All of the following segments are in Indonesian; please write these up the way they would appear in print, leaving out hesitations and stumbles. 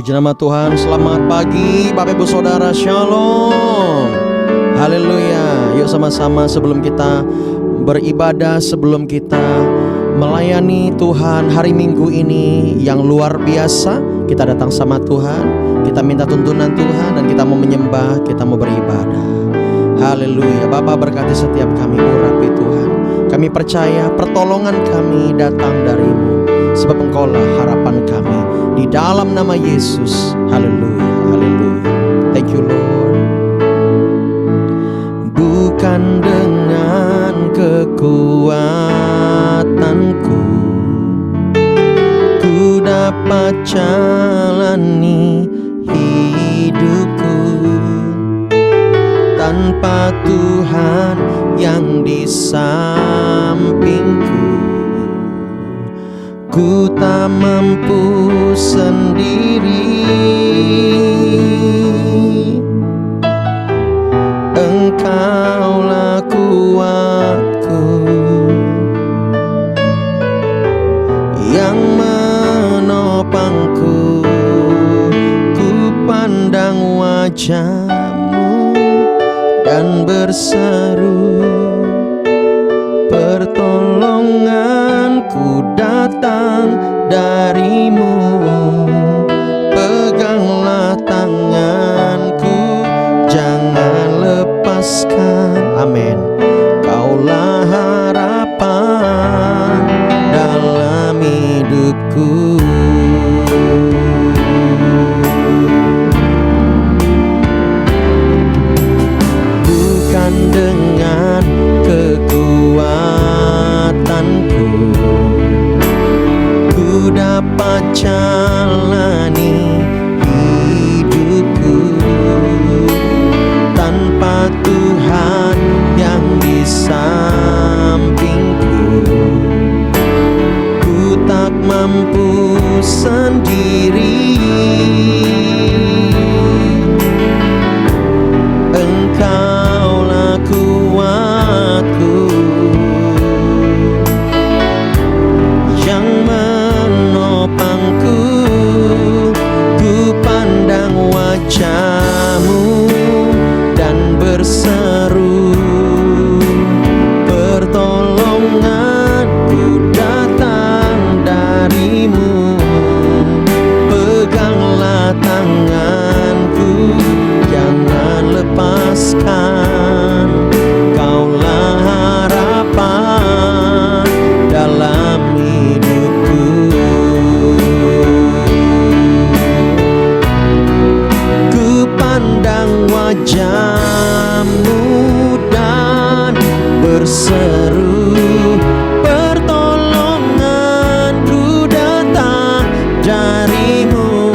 Puji nama Tuhan, selamat pagi Bapak Ibu Saudara, Shalom. Haleluya. Yuk sama-sama sebelum kita beribadah, sebelum kita melayani Tuhan hari Minggu ini yang luar biasa, kita datang sama Tuhan, kita minta tuntunan Tuhan dan kita mau menyembah, kita mau beribadah. Haleluya. Bapa berkati setiap kami, urapi Tuhan. Kami percaya pertolongan kami datang dari-Mu, sebab Engkaulah harapan kami. Di dalam nama Yesus. Haleluya, haleluya. Thank you Lord. Bukan dengan kekuatanku ku dapat jalani hidupku, tanpa Tuhan yang di sampingku ku tak mampu sendiri. Engkaulah kuatku yang menopangku. Ku pandang wajah-Mu dan berseru, pertolonganku datang dari-Mu. Peganglah tanganku, jangan lepaskan. Amin. Kaulah harapan dalam hidupku. Bukan dengan kekuatanku ku dapat jalani hidupku, tanpa Tuhan yang di sampingku ku tak mampu sendiri. Engkaulah kuatku yang menopangku. Ku pandang wajah-Mu dan berseru, pertolonganku datang dari-Mu. Peganglah tanganku, jangan lepaskan. Kaulah harapan dalam hidupku. Ku pandang wajah-Mu dan berseru, pertolonganku datang dari-Mu.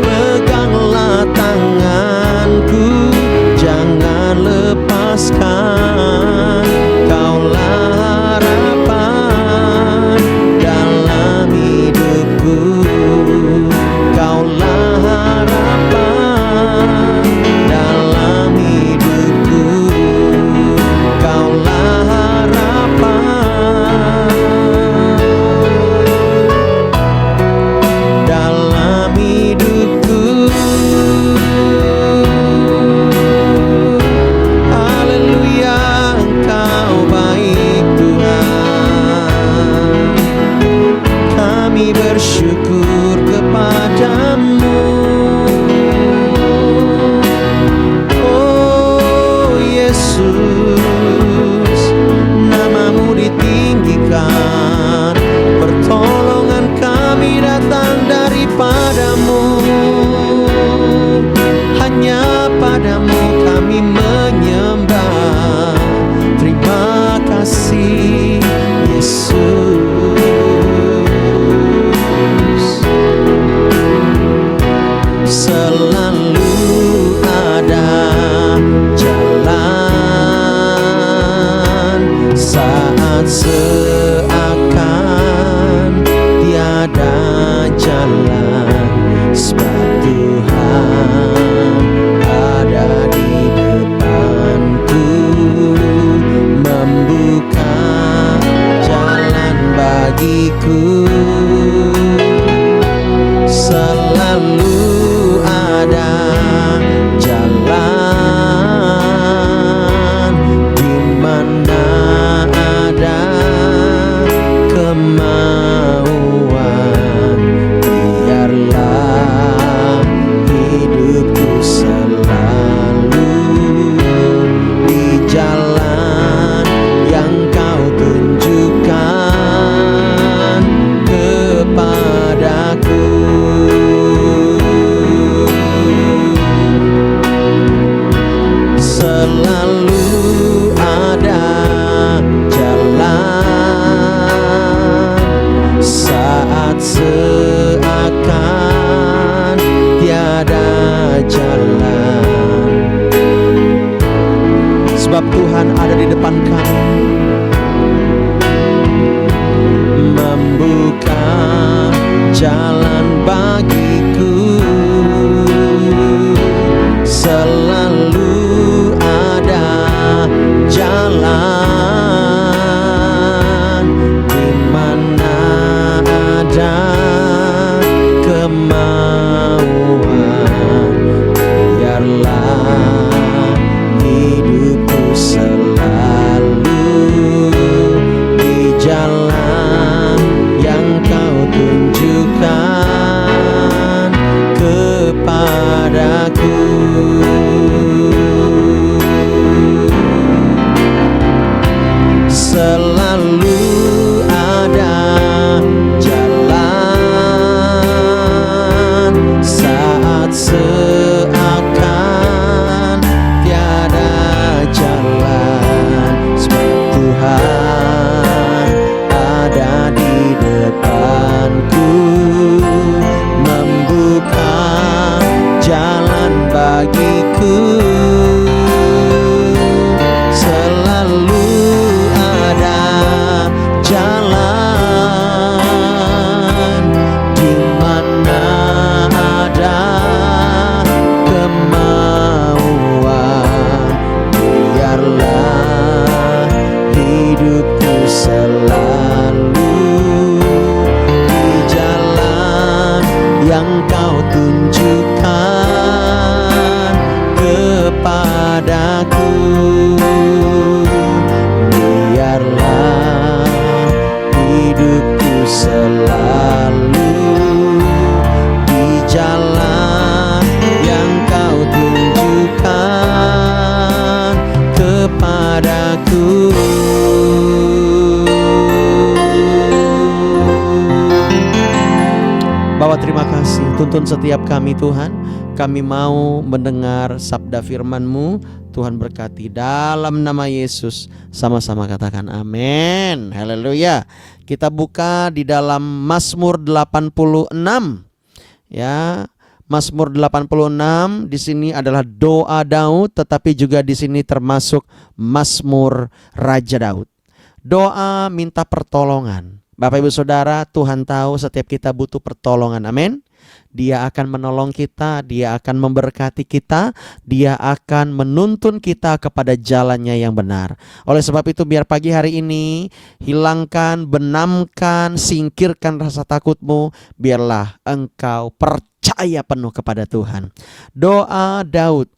Peganglah tanganku, jangan lepaskan. Kaulah harapan dalam hidupku. Kaulah harapan dalam hidupku. Kaulah harapan dalam hidupku. Haleluya, Engkau baik Tuhan. Kami bersyukur kepada-Mu. Oh Yesus, nama-Mu ditinggikan. Pertolongan kami datang daripada-Mu. Hanya pada-Mu kami menyembah. Terima kasih Yesus. Selalu ada jalan saat seakan tiada jalan, sebab Tuhan ada di depanku, membuka jalan bagiku. Selalu Tuntun setiap kami Tuhan. Kami mau mendengar sabda firman-Mu. Tuhan berkati dalam nama Yesus. Sama-sama katakan amin. Haleluya. Kita buka di dalam Mazmur 86. Ya, Mazmur 86 di sini adalah doa Daud, tetapi juga di sini termasuk Mazmur Raja Daud. Doa minta pertolongan. Bapak Ibu Saudara, Tuhan tahu setiap kita butuh pertolongan. Amin. Dia akan menolong kita, Dia akan memberkati kita, Dia akan menuntun kita kepada jalannya yang benar. Oleh sebab itu biar pagi hari ini hilangkan, benamkan, singkirkan rasa takutmu. Biarlah engkau percaya penuh kepada Tuhan. Doa Daud.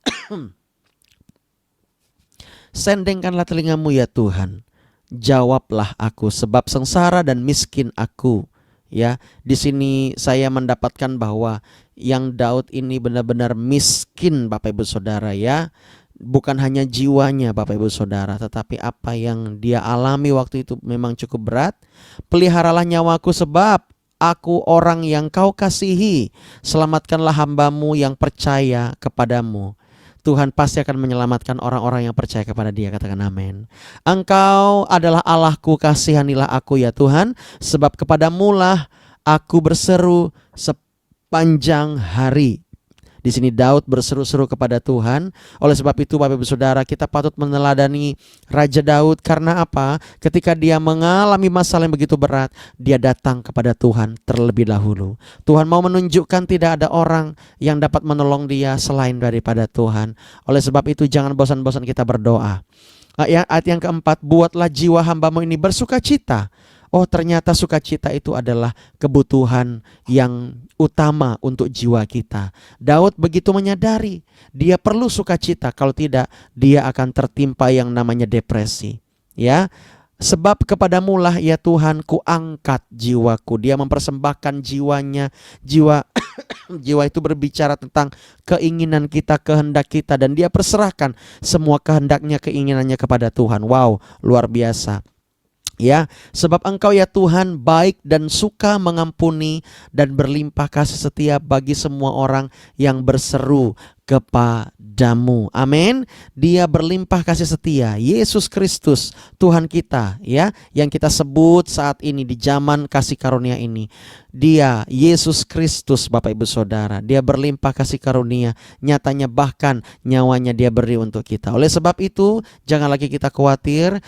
Sendengkanlah telingamu ya Tuhan. Jawablah aku sebab sengsara dan miskin aku. Ya, di sini saya mendapatkan bahwa yang Daud ini benar-benar miskin Bapak Ibu Saudara ya. Bukan hanya jiwanya Bapak Ibu Saudara, tetapi apa yang dia alami waktu itu memang cukup berat. Peliharalah nyawaku sebab aku orang yang kau kasihi. Selamatkanlah hambamu yang percaya kepadamu. Tuhan pasti akan menyelamatkan orang-orang yang percaya kepada Dia. Katakan amin. Engkau adalah Allahku, kasihanilah aku ya Tuhan, sebab kepadamulah aku berseru sepanjang hari. Di sini Daud berseru-seru kepada Tuhan. Oleh sebab itu Bapak Ibu Saudara, kita patut meneladani Raja Daud. Karena apa? Ketika dia mengalami masalah yang begitu berat, dia datang kepada Tuhan terlebih dahulu. Tuhan mau menunjukkan tidak ada orang yang dapat menolong dia selain daripada Tuhan. Oleh sebab itu jangan bosan-bosan kita berdoa. Ayat yang keempat, buatlah jiwa hambamu ini bersukacita. Oh, ternyata sukacita itu adalah kebutuhan yang utama untuk jiwa kita. Daud begitu menyadari dia perlu sukacita, kalau tidak dia akan tertimpa yang namanya depresi. Ya, sebab kepadamulah ya Tuhan ku angkat jiwaku. Dia mempersembahkan jiwanya. Jiwa itu berbicara tentang keinginan kita, kehendak kita, dan dia perserahkan semua kehendaknya, keinginannya kepada Tuhan. Wow, luar biasa. Ya, sebab Engkau ya Tuhan baik dan suka mengampuni dan berlimpah kasih setia bagi semua orang yang berseru kepadamu. Amin. Dia berlimpah kasih setia. Yesus Kristus Tuhan kita ya, yang kita sebut saat ini di zaman kasih karunia ini. Dia Yesus Kristus Bapak Ibu Saudara. Dia berlimpah kasih karunia. Nyatanya bahkan nyawanya Dia beri untuk kita. Oleh sebab itu jangan lagi kita khawatir.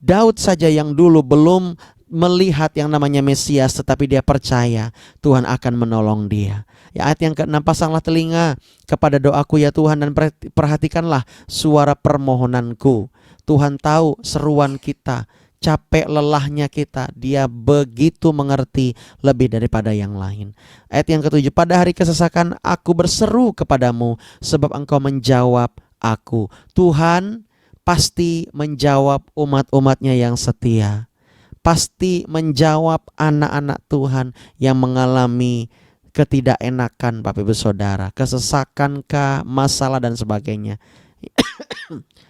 Daud saja yang dulu belum melihat yang namanya Mesias, tetapi dia percaya Tuhan akan menolong dia. Ya, ayat yang ke-6, pasanglah telinga kepada doaku ya Tuhan dan perhatikanlah suara permohonanku. Tuhan tahu seruan kita, capek lelahnya kita. Dia begitu mengerti lebih daripada yang lain. Ayat yang ke-7, pada hari kesesakan aku berseru kepadamu sebab Engkau menjawab aku. Tuhan pasti menjawab umat-umatnya yang setia. Pasti menjawab anak-anak Tuhan yang mengalami ketidakenakan Bapak Ibu Saudara. Kesesakankah, masalah dan sebagainya.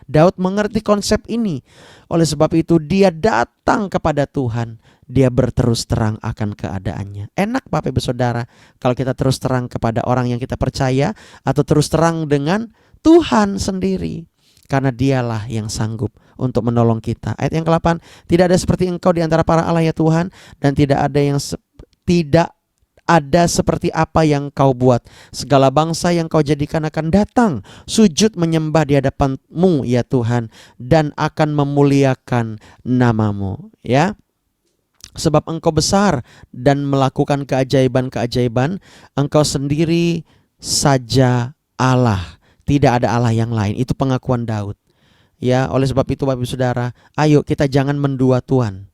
Daud mengerti konsep ini. Oleh sebab itu dia datang kepada Tuhan. Dia berterus terang akan keadaannya. Enak Bapak Ibu Saudara kalau kita terus terang kepada orang yang kita percaya, atau terus terang dengan Tuhan sendiri. Karena dialah yang sanggup untuk menolong kita. Ayat yang ke-8, tidak ada seperti Engkau di antara para Allah ya Tuhan, dan tidak ada seperti apa yang Kau buat. Segala bangsa yang Kau jadikan akan datang sujud menyembah di hadapan-Mu ya Tuhan, dan akan memuliakan nama-Mu. Ya, sebab Engkau besar dan melakukan keajaiban-keajaiban. Engkau sendiri saja Allah. Tidak ada Allah yang lain. Itu pengakuan Daud. Ya, oleh sebab itu Bapak Ibu Saudara, ayo kita jangan mendua Tuhan.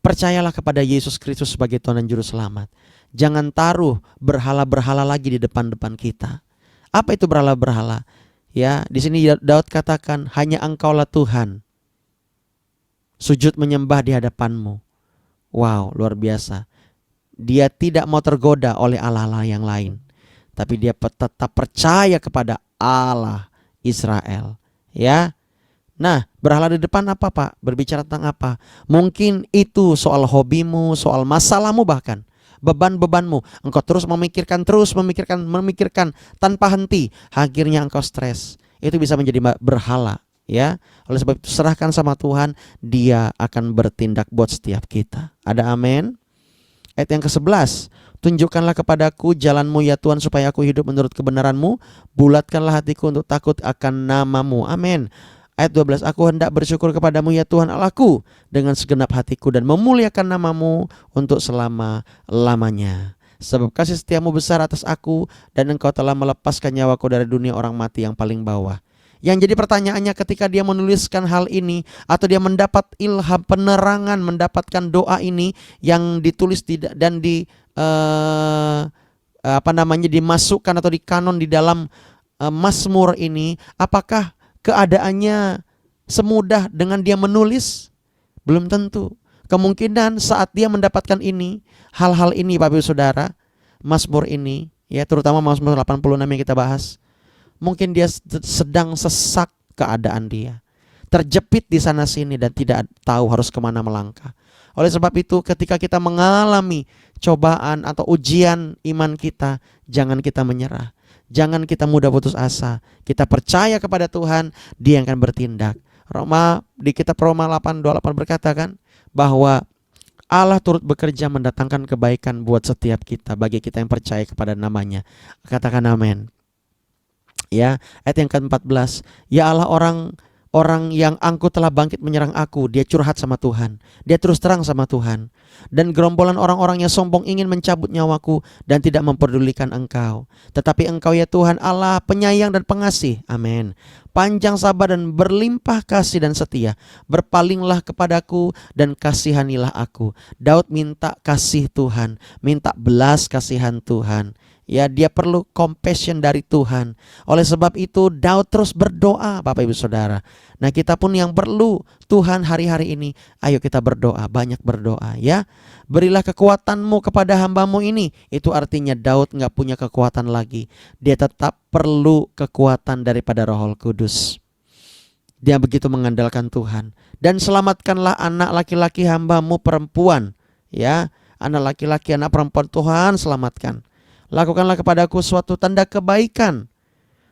Percayalah kepada Yesus Kristus sebagai Tuhan dan Juru Selamat. Jangan taruh berhala-berhala lagi di depan-depan kita. Apa itu berhala-berhala? Ya, di sini Daud katakan, hanya Engkaulah Tuhan. Sujud menyembah di hadapan-Mu. Wow, luar biasa. Dia tidak mau tergoda oleh Allah-Allah yang lain. Tapi dia tetap percaya kepada Allah Israel. Ya. Nah, berhala di depan apa Pak? Berbicara tentang apa? Mungkin itu soal hobimu, soal masalahmu bahkan. beban-bebanmu. Engkau terus memikirkan tanpa henti. Akhirnya engkau stres. Itu bisa menjadi berhala, ya. Oleh sebab itu serahkan sama Tuhan, Dia akan bertindak buat setiap kita. Ada amin? Ayat yang ke-11, tunjukkanlah kepadaku jalanmu ya Tuhan, supaya aku hidup menurut kebenaranmu. Bulatkanlah hatiku untuk takut akan namamu. Amin. Ayat 12, aku hendak bersyukur kepadamu ya Tuhan Allahku dengan segenap hatiku, dan memuliakan namamu untuk selama-lamanya. Sebab kasih setiamu besar atas aku, dan engkau telah melepaskan nyawaku dari dunia orang mati yang paling bawah. Yang jadi pertanyaannya ketika dia menuliskan hal ini, atau dia mendapat ilham, penerangan, mendapatkan doa ini yang ditulis dan dimasukkan atau dikanon di dalam Mazmur ini, apakah keadaannya semudah dengan dia menulis? Belum tentu. Kemungkinan saat dia mendapatkan ini, hal-hal ini Bapak Ibu Saudara, Mazmur ini, ya, terutama Mazmur 86 yang kita bahas, mungkin dia sedang sesak keadaan dia, terjepit di sana sini dan tidak tahu harus kemana melangkah. Oleh sebab itu ketika kita mengalami cobaan atau ujian iman kita, jangan kita menyerah. Jangan kita mudah putus asa. Kita percaya kepada Tuhan, Dia yang akan bertindak. Di kitab Roma 8:28 berkata kan, bahwa Allah turut bekerja mendatangkan kebaikan buat setiap kita, bagi kita yang percaya kepada namanya. Katakan amin. Ya, ayat yang ke-14, ya Allah, orang yang angkuh telah bangkit menyerang aku. Dia curhat sama Tuhan, dia terus terang sama Tuhan. Dan gerombolan orang-orang yang sombong ingin mencabut nyawaku dan tidak memperdulikan Engkau. Tetapi Engkau ya Tuhan Allah penyayang dan pengasih, amin, panjang sabar dan berlimpah kasih dan setia. Berpalinglah kepadaku dan kasihanilah aku. Daud minta kasih Tuhan, minta belas kasihan Tuhan. Ya, dia perlu compassion dari Tuhan. Oleh sebab itu Daud terus berdoa, Bapak Ibu Saudara. Nah, kita pun yang perlu Tuhan hari-hari ini, ayo kita berdoa, banyak berdoa, ya. Berilah kekuatanmu kepada hambamu ini. Itu artinya Daud gak punya kekuatan lagi. Dia tetap perlu kekuatan daripada Roh Kudus. Dia begitu mengandalkan Tuhan. Dan selamatkanlah anak laki-laki hambamu perempuan, ya. Anak laki-laki, anak perempuan, Tuhan selamatkan. Lakukanlah kepadaku suatu tanda kebaikan,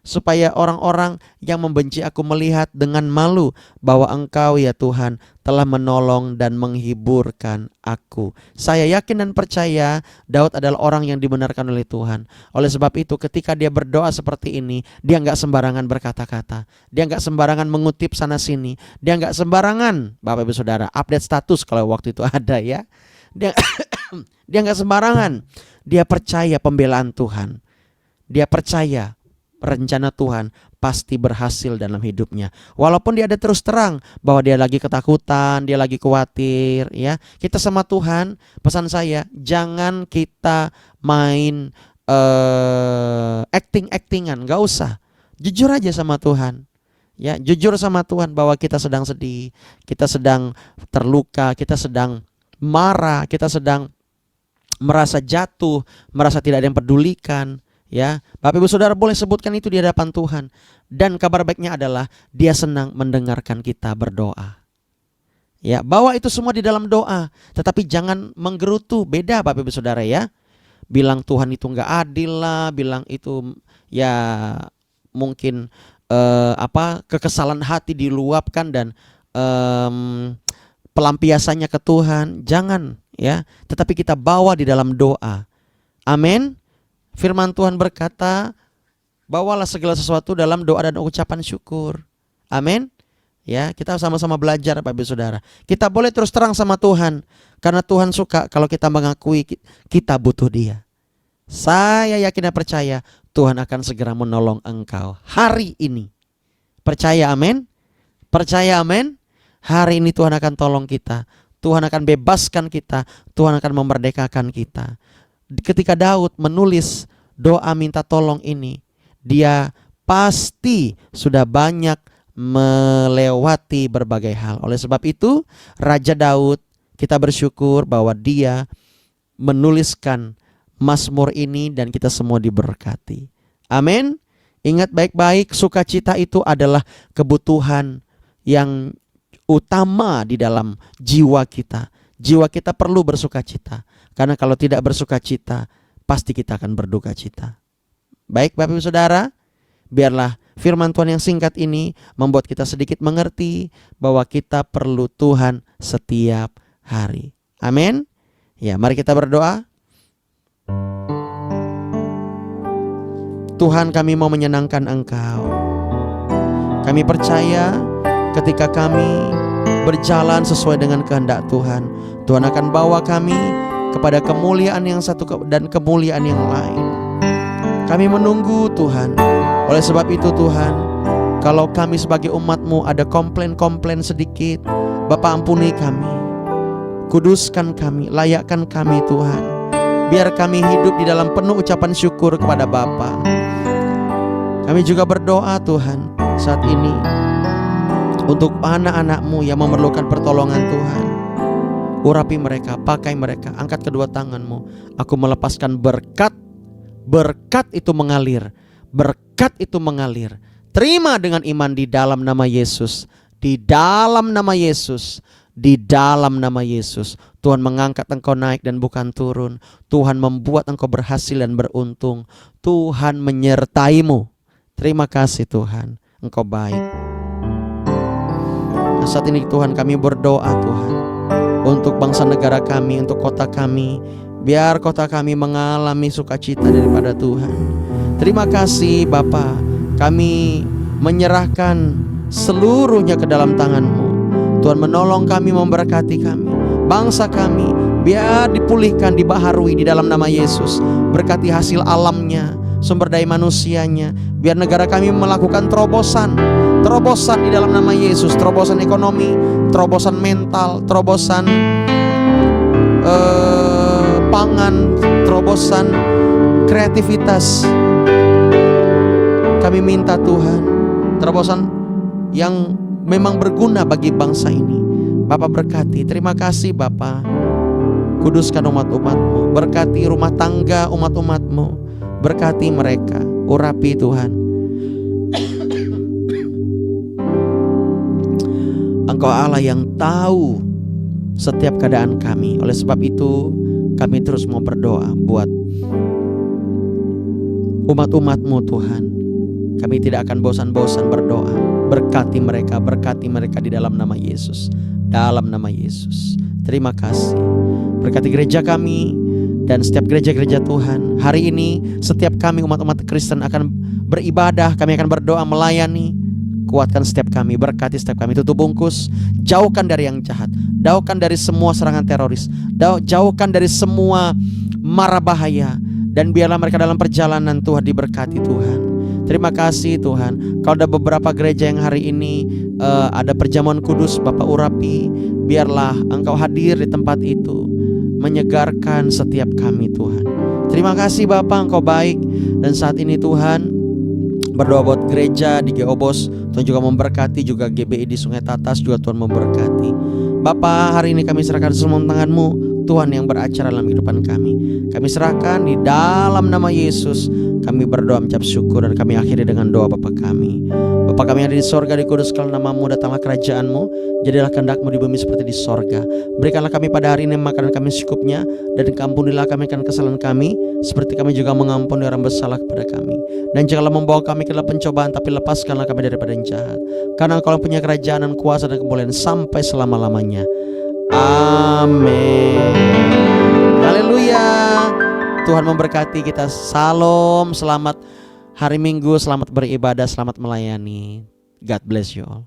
supaya orang-orang yang membenci aku melihat dengan malu bahwa Engkau ya Tuhan telah menolong dan menghiburkan aku. Saya yakin dan percaya Daud adalah orang yang dibenarkan oleh Tuhan. Oleh sebab itu ketika dia berdoa seperti ini, dia gak sembarangan berkata-kata, dia gak sembarangan mengutip sana sini, dia gak sembarangan, Bapak Ibu Saudara, update status kalau waktu itu ada, ya. Dia gak sembarangan. Dia percaya pembelaan Tuhan. Dia percaya rencana Tuhan pasti berhasil dalam hidupnya. Walaupun dia ada terus terang bahwa dia lagi ketakutan, dia lagi khawatir, ya. Kita sama Tuhan, pesan saya, jangan kita main acting-actingan, gak usah. Jujur aja sama Tuhan. Ya, jujur sama Tuhan bahwa kita sedang sedih, kita sedang terluka, kita sedang marah, kita sedang merasa jatuh, merasa tidak ada yang pedulikan, ya. Bapak Ibu Saudara boleh sebutkan itu di hadapan Tuhan. Dan kabar baiknya adalah Dia senang mendengarkan kita berdoa. Ya, bawa itu semua di dalam doa, tetapi jangan menggerutu. Beda Bapak Ibu Saudara, ya. Bilang Tuhan itu enggak adil lah, bilang itu ya mungkin kekesalan hati diluapkan dan pelampiasannya ke Tuhan. Jangan, ya, tetapi kita bawa di dalam doa. Amin. Firman Tuhan berkata, bawalah segala sesuatu dalam doa dan ucapan syukur. Amin. Ya, kita sama-sama belajar Bapak Ibu Saudara. Kita boleh terus terang sama Tuhan, karena Tuhan suka kalau kita mengakui kita butuh Dia. Saya yakin dan percaya Tuhan akan segera menolong engkau hari ini. Percaya, amin. Percaya, amin. Hari ini Tuhan akan tolong kita. Tuhan akan bebaskan kita. Tuhan akan memerdekakan kita. Ketika Daud menulis doa minta tolong ini, dia pasti sudah banyak melewati berbagai hal. Oleh sebab itu Raja Daud, kita bersyukur bahwa dia menuliskan Mazmur ini dan kita semua diberkati. Amin. Ingat baik-baik, sukacita itu adalah kebutuhan yang utama di dalam jiwa kita. Jiwa kita perlu bersuka cita. Karena kalau tidak bersuka cita, pasti kita akan berduka cita. Baik Bapak Ibu Saudara, biarlah firman Tuhan yang singkat ini membuat kita sedikit mengerti bahwa kita perlu Tuhan setiap hari. Amin. Ya, mari kita berdoa. Tuhan, kami mau menyenangkan Engkau. Kami percaya ketika kami berjalan sesuai dengan kehendak Tuhan, Tuhan akan bawa kami kepada kemuliaan yang satu dan kemuliaan yang lain. Kami menunggu Tuhan. Oleh sebab itu Tuhan, kalau kami sebagai umat-Mu ada komplain-komplain sedikit, Bapa ampuni kami. Kuduskan kami, layakkan kami Tuhan. Biar kami hidup di dalam penuh ucapan syukur kepada Bapa. Kami juga berdoa Tuhan saat ini untuk anak-anak-Mu yang memerlukan pertolongan Tuhan. Urapi mereka, pakai mereka, angkat kedua tangan-Mu. Aku melepaskan berkat. Berkat itu mengalir. Berkat itu mengalir. Terima dengan iman di dalam nama Yesus. Di dalam nama Yesus. Di dalam nama Yesus. Tuhan mengangkat engkau naik dan bukan turun. Tuhan membuat engkau berhasil dan beruntung. Tuhan menyertai-Mu. Terima kasih Tuhan, Engkau baik. Nah, saat ini Tuhan kami berdoa Tuhan untuk bangsa negara kami, untuk kota kami. Biar kota kami mengalami sukacita daripada Tuhan. Terima kasih Bapa, kami menyerahkan seluruhnya ke dalam tangan-Mu. Tuhan menolong kami, memberkati kami. Bangsa kami biar dipulihkan, dibaharui di dalam nama Yesus. Berkati hasil alamnya, sumber daya manusianya. Biar negara kami melakukan terobosan di dalam nama Yesus. Terobosan ekonomi, terobosan mental, terobosan pangan, terobosan kreativitas. Kami minta Tuhan, terobosan yang memang berguna bagi bangsa ini. Bapa berkati, terima kasih Bapa. Kuduskan umat-umat-Mu, berkati rumah tangga umat-umat-Mu, berkati mereka, urapi Tuhan. Engkau Allah yang tahu setiap keadaan kami. Oleh sebab itu kami terus mau berdoa buat umat-umat-Mu Tuhan. Kami tidak akan bosan-bosan berdoa. Berkati mereka di dalam nama Yesus. Dalam nama Yesus. Terima kasih. Berkati gereja kami dan setiap gereja-gereja Tuhan. Hari ini setiap kami umat-umat Kristen akan beribadah, kami akan berdoa, melayani. Kuatkan setiap kami, berkati setiap kami, tutup bungkus, jauhkan dari yang jahat, jauhkan dari semua serangan teroris, jauhkan dari semua mara bahaya, dan biarlah mereka dalam perjalanan Tuhan diberkati Tuhan. Terima kasih Tuhan. Kalau ada beberapa gereja yang hari ini ada perjamuan kudus, Bapak urapi, biarlah Engkau hadir di tempat itu, menyegarkan setiap kami Tuhan. Terima kasih Bapak, Engkau baik. Dan saat ini Tuhan, berdoa buat gereja di Geobos, Tuhan juga memberkati, juga GBI di Sungai Tatas juga Tuhan memberkati. Bapa, hari ini kami serahkan semua tangan-Mu, Tuhan yang beracara dalam kehidupan kami. Kami serahkan di dalam nama Yesus. Kami berdoa mengucap syukur dan kami akhiri dengan doa Bapa kami. Bapa kami yang ada di sorga, dikuduskanlah nama-Mu, datanglah kerajaan-Mu, jadilah kehendak-Mu di bumi seperti di sorga. Berikanlah kami pada hari ini makanan kami secukupnya, dan ampunilah kami akan kesalahan kami, seperti kami juga mengampuni orang bersalah kepada kami. Dan janganlah membawa kami ke dalam pencobaan, tapi lepaskanlah kami daripada yang jahat. Karena Engkau punya kerajaan dan kuasa dan kemuliaan sampai selama-lamanya. Amin. Haleluya. Tuhan memberkati kita. Salam, selamat hari Minggu, selamat beribadah, selamat melayani. God bless you all.